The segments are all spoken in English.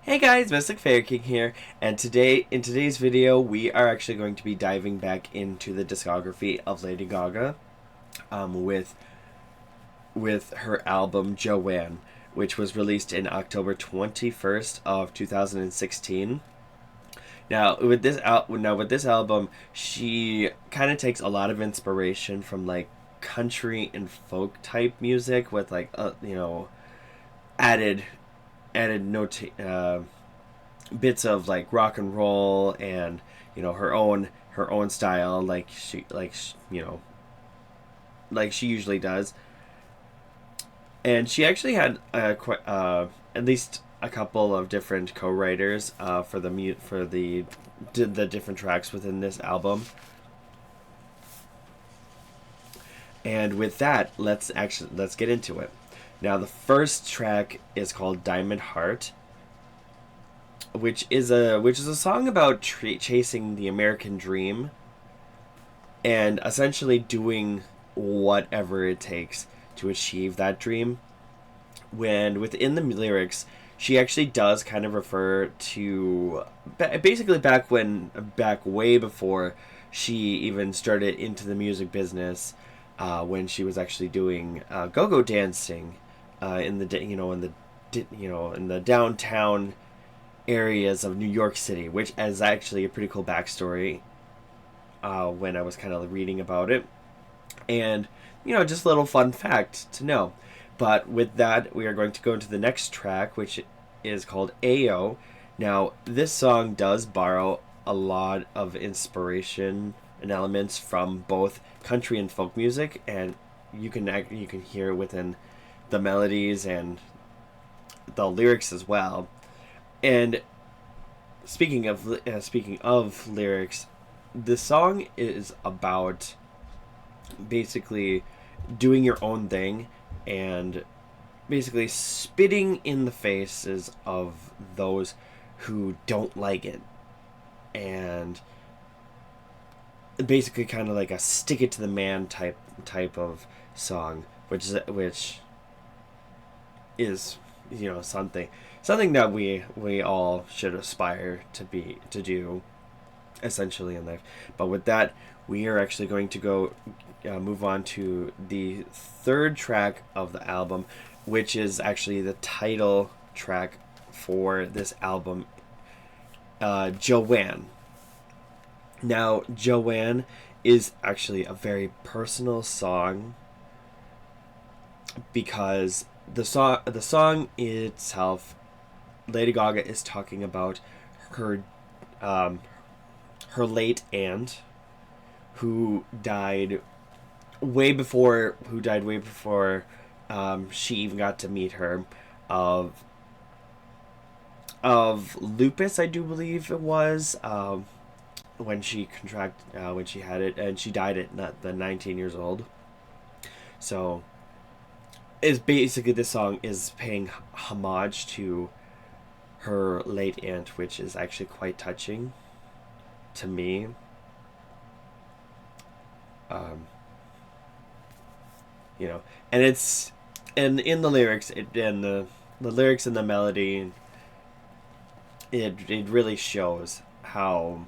Hey guys, Mystic Fairy King here, and in today's video we are actually going to be diving back into the discography of Lady Gaga, with her album Joanne, which was released in October 21st of 2016. With this album, she kind of takes a lot of inspiration from like country and folk type music with like added added note bits of like rock and roll and her own style like she usually does. And she actually had at least a couple of different co-writers for the different tracks within this album. And with that, let's get into it. Now, the first track is called Diamond Heart, which is a song about chasing the American dream and essentially doing whatever it takes to achieve that dream. When within the lyrics, she actually does kind of refer to basically back way before she even started into the music business, when she was actually doing go-go dancing in the downtown areas of New York City, which is actually a pretty cool backstory when I was kind of reading about it. And, just a little fun fact to know. But with that, we are going to go into the next track, which is called Ayo. Now, this song does borrow a lot of inspiration and elements from both country and folk music, and you can hear it within the melodies and the lyrics as well. And speaking of lyrics, the song is about basically doing your own thing and basically spitting in the faces of those who don't like it, and basically kind of like a stick it to the man type of song, which is something that we all should aspire to do essentially in life. But with that, we are actually going to go move on to the third track of the album, which is actually the title track for this album, Joanne. Now, Joanne is actually a very personal song because the song itself, Lady Gaga is talking about her her late aunt who died way before she even got to meet her, of lupus, I do believe it was, when she had it, and she died at the 19 years old. So is basically, this song is paying homage to her late aunt, which is actually quite touching to me. And in the lyrics, the lyrics and the melody, it really shows how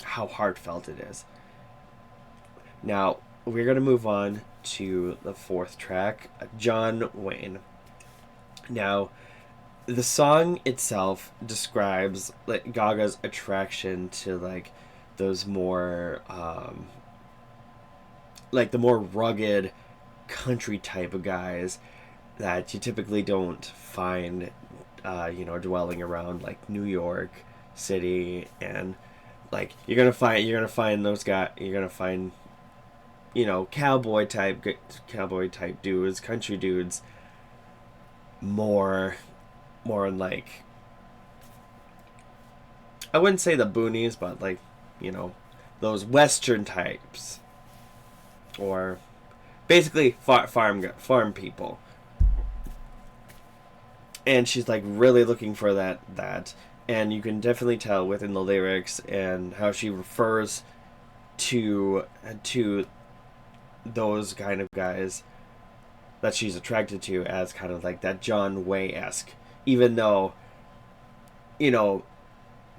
heartfelt it is. Now, we're going to move on to the fourth track, John Wayne. Now, the song itself describes like Gaga's attraction to like those more like the more rugged country type of guys that you typically don't find dwelling around like New York City. And like you're gonna find those guys, you're gonna find cowboy type dudes, country dudes, more like, I wouldn't say the boonies, but like those western types, or basically farm people. And she's like really looking for that, and you can definitely tell within the lyrics and how she refers to those kind of guys that she's attracted to as kind of like that John Way-esque, even though you know,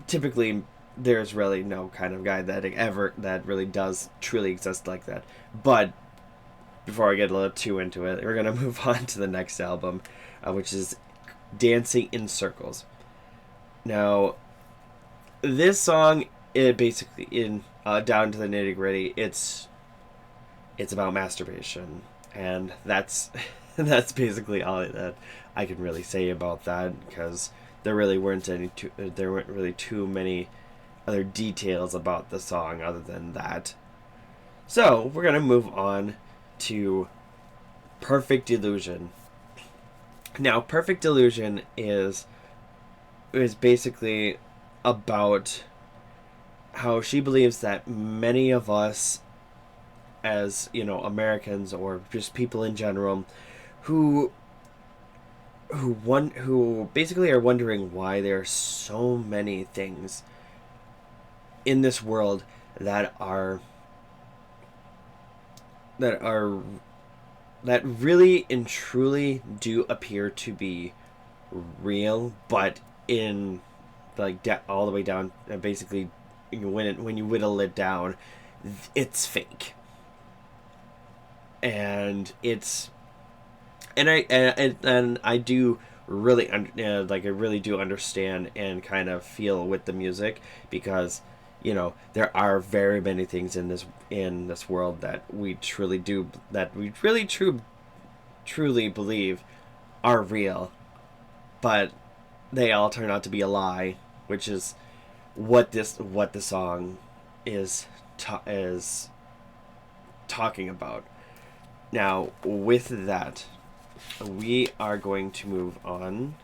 typically there's really no kind of guy that really does truly exist like that. But before I get a little too into it, we're gonna move on to the next album, which is Dancing in Circles. Now, this song, it basically, in down to the nitty gritty, it's about masturbation, and that's that's basically all that I can really say about that, because there weren't really too many other details about the song other than that. So we're gonna move on to Perfect Illusion. Now, Perfect Illusion is basically about how she believes that many of us, as Americans or just people in general, who who basically are wondering why there are so many things in this world that are that are that really and truly do appear to be real, but in all the way down, basically, when you whittle it down, it's fake, and it's and I do really I really do understand and kind of feel with the music, because there are very many things in this world that we truly believe are real, but they all turn out to be a lie, which is what the song is talking about. Now, with that, we are going to move on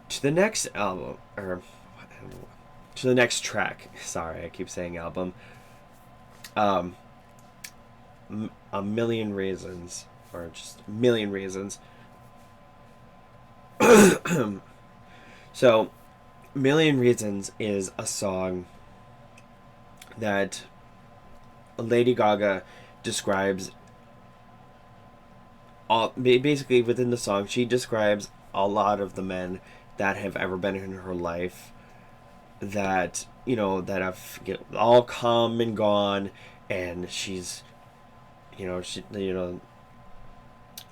to the next album, or to the next track. Sorry, I keep saying album. A Million Reasons, or just A Million Reasons. So, Million Reasons is a song that Lady Gaga describes basically within the song. She describes a lot of the men that have ever been in her life, that that have all come and gone, and she's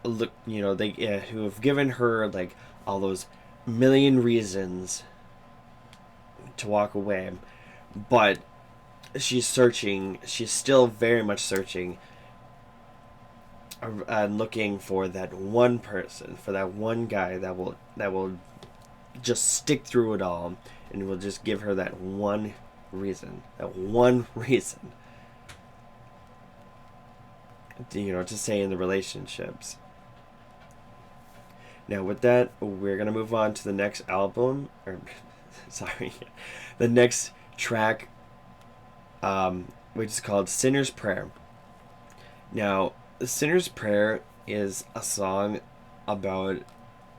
look they who have given her like all those million reasons to walk away, but she's still very much searching, and looking for that one person, for that one guy that will just stick through it all, and will just give her that one reason to stay in the relationships. Now, with that, we're gonna move on to the next album, or sorry, the next track, which is called Sinner's Prayer. Now, Sinner's Prayer is a song about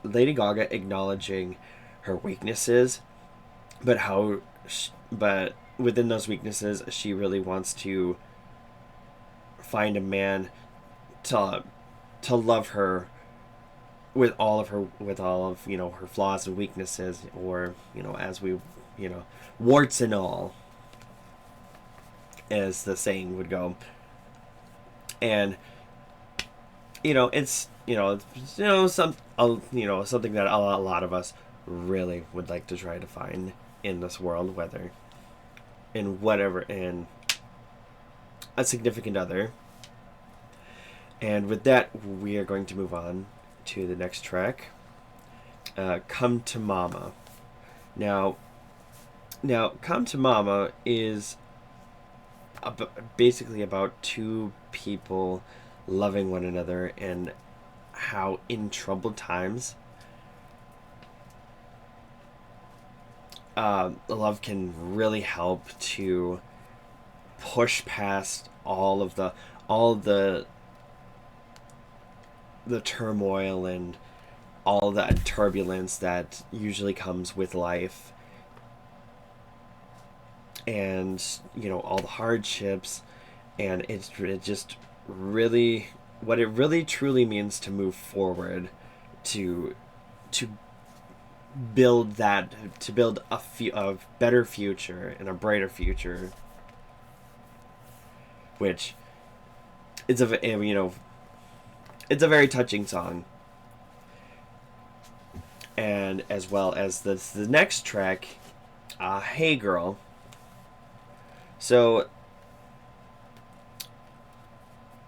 Lady Gaga acknowledging her weaknesses, but within those weaknesses, she really wants to find a man to love her with all of her flaws and weaknesses, or as we warts and all, as the saying would go. And it's something that a lot of us really would like to try to find in this world, whether in a significant other. And with that, we are going to move on to the next track, Come to Mama. Now, Come to Mama is basically about two people loving one another, and how in troubled times, love can really help to push past all the turmoil and all the turbulence that usually comes with life, and all the hardships, and it just really, what it really truly means to move forward, to build that, to build a better future and a brighter future, which it's it's a very touching song. And as well as the next track, Hey Girl. So,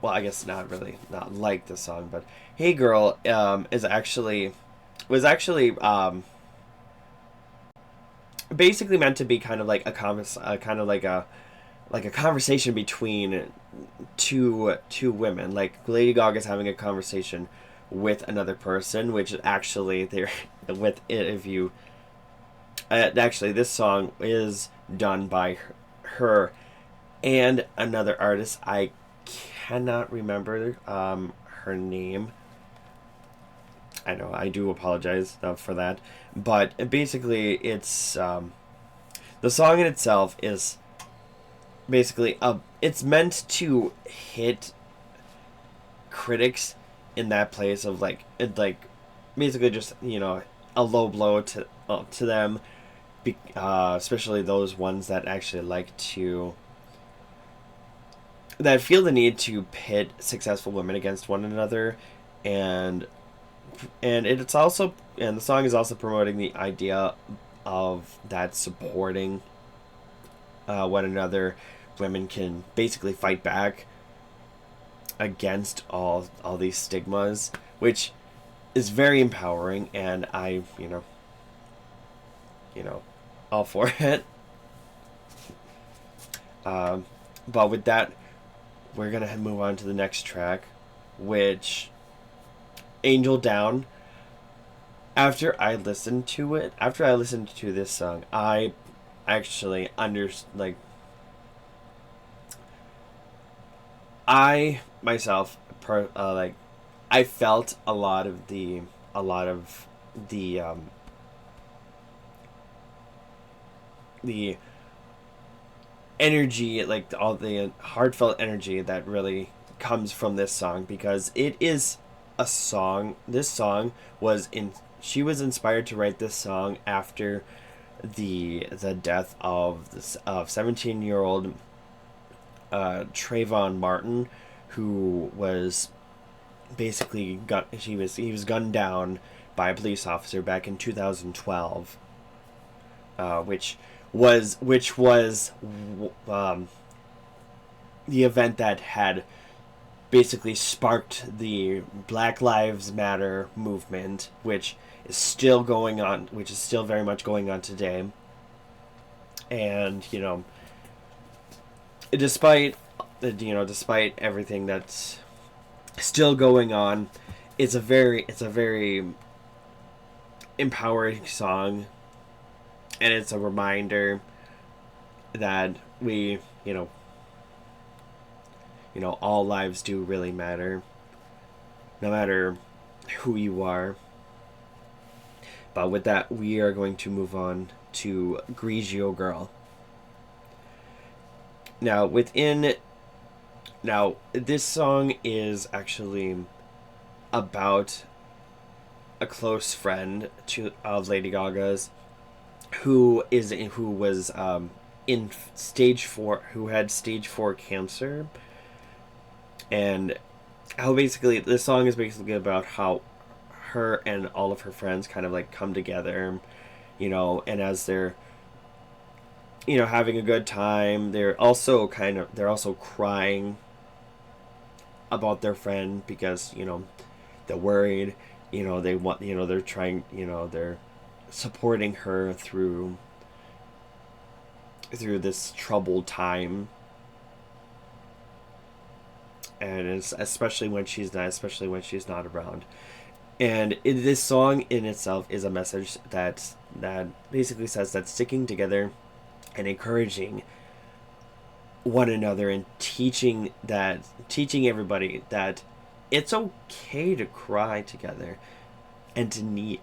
well, I guess not really, not like the song, but Hey Girl was actually basically meant to be kind of like kind of like a conversation between two women. Like Lady Gaga's having a conversation with another person, which actually they're with it. If you actually, this song is done by her and another artist. I cannot remember her name. I know, I do apologize for that, but basically, it's the song in itself is basically it's meant to hit critics in that place of like basically just a low blow to them, especially those ones that actually like to that feel the need to pit successful women against one another. And the song is also promoting the idea of that supporting one another. Women can basically fight back against all these stigmas, which is very empowering, and I all for it. But with that, we're gonna move on to the next track, which Angel Down. After I listened to this song, I actually I myself I felt a lot of the energy, like all the heartfelt energy that really comes from this song, because it is a song. This song was in she was inspired to write this song after the death of 17-year-old Trayvon Martin, who was basically he was gunned down by a police officer back in 2012, which was the event that had basically sparked the Black Lives Matter movement, which is still going on, which is still very much going on today. And despite everything that's still going on, it's a very empowering song, and it's a reminder that we all lives do really matter, no matter who you are. But with that, we are going to move on to Grigio Girl. Now, this song is actually about a close friend of Lady Gaga's, who was in stage 4, who had stage 4 cancer. And how basically this song is basically about how her and all of her friends kind of like come together, and as they're having a good time, they're also crying about their friend, because they're worried, they want, they're trying, they're supporting her through this troubled time. And it's especially when she's not around. And this song in itself is a message that basically says that sticking together and encouraging one another, and teaching everybody that it's okay to cry together, and to need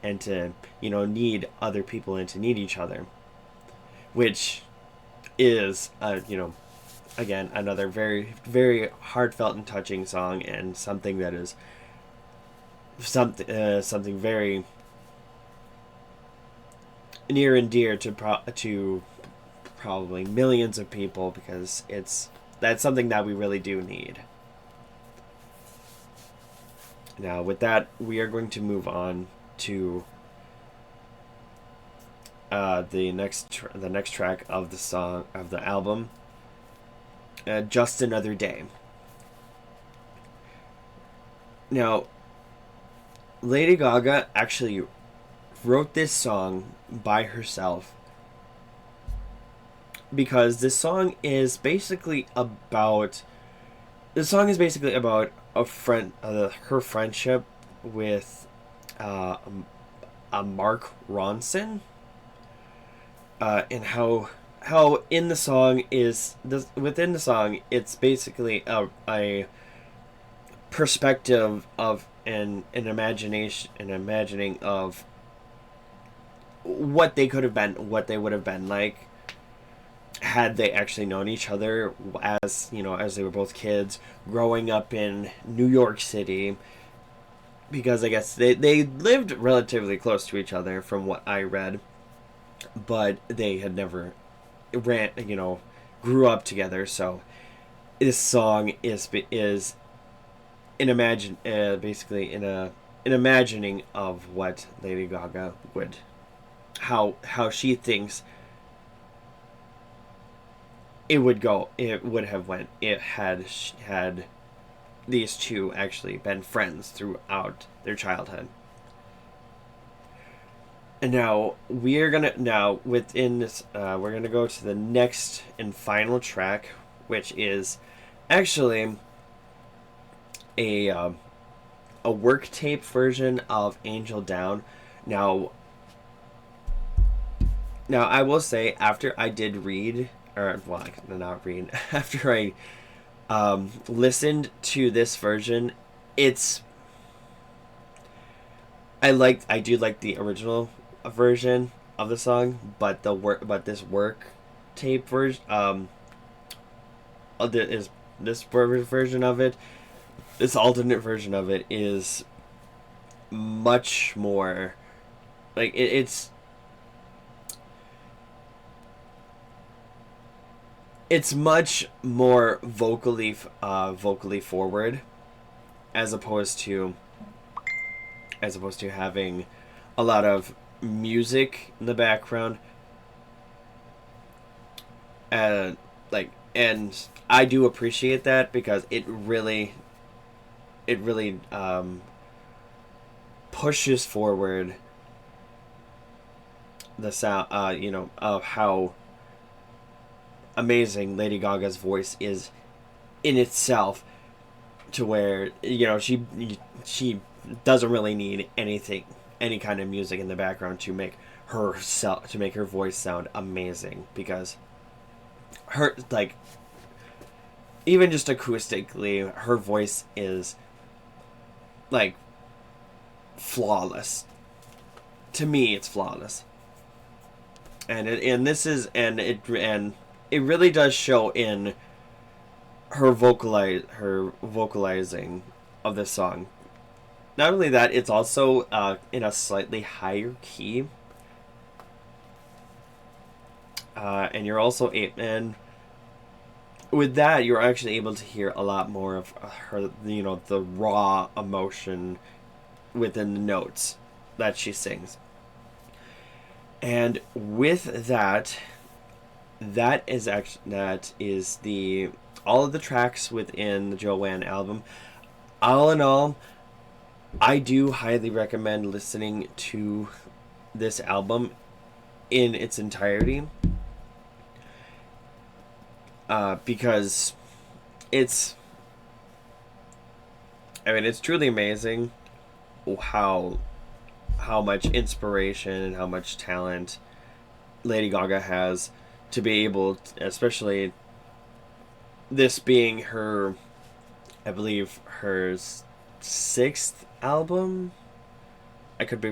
other people, and to need each other, which is again, another very, very heartfelt and touching song, and something that is something very near and dear to probably millions of people, because that's something that we really do need. Now, with that, we are going to move on to the next track of the album, "Just Another Day." Now, Lady Gaga actually wrote this song by herself, because this song is basically about a friend, her friendship with a Mark Ronson, and how in the song is this within the song, it's basically a perspective of an imagining of what they could have been, what they would have been like had they actually known each other, as they were both kids growing up in New York City, because I guess they lived relatively close to each other from what I read, but they had never grew up together. So this song is basically in an imagining of what Lady Gaga would, how she thinks it would have went, it had these two actually been friends throughout their childhood. And now we're gonna go to the next and final track, which is actually a work tape version of "Angel Down." Now I will say, after I did read, or well, not read, after I listened to this version, I do like the original version of the song, but this work tape version, this version of it, this alternate version of it is much more like it's much more vocally forward, as opposed to having a lot of music in the background. And I do appreciate that, because it really pushes forward the sound, of how amazing Lady Gaga's voice is in itself, to where she doesn't really need any kind of music in the background to make her voice sound amazing, because her, like, even just acoustically, her voice is like flawless. To me, it's flawless, and it really does show in her vocalizing of this song. Not only that, it's also in a slightly higher key, and you're also and with that, you're actually able to hear a lot more of her, the raw emotion within the notes that she sings. And with that is the all of the tracks within the Joanne album. All in all, I do highly recommend listening to this album in its entirety, because it's truly amazing how much inspiration and how much talent Lady Gaga has, to be able to, especially this being her, I believe, her sixth album. I could be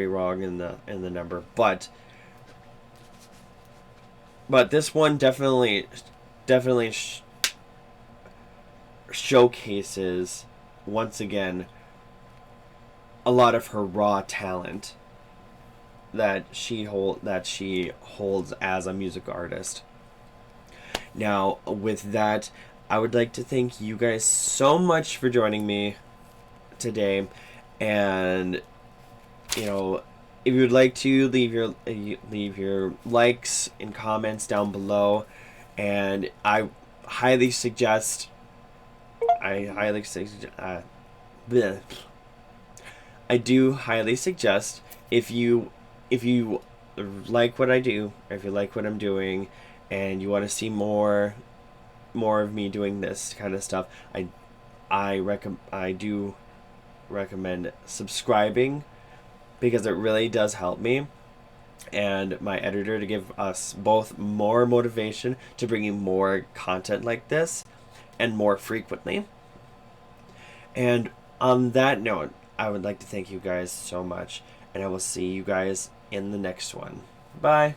wrong in the number, but this one definitely showcases once again a lot of her raw talent, she holds as a music artist. Now, with that, I would like to thank you guys so much for joining me today, and you know, if you would like to leave your likes and comments down below, and highly suggest I highly suggest bleh. I do highly suggest, if you like what I do, or if you like what I'm doing, and you want to see more of me doing this kind of stuff, I do recommend subscribing, because it really does help me and my editor to give us both more motivation to bring you more content like this and more frequently. And on that note, I would like to thank you guys so much, and I will see you guys in the next one. Bye.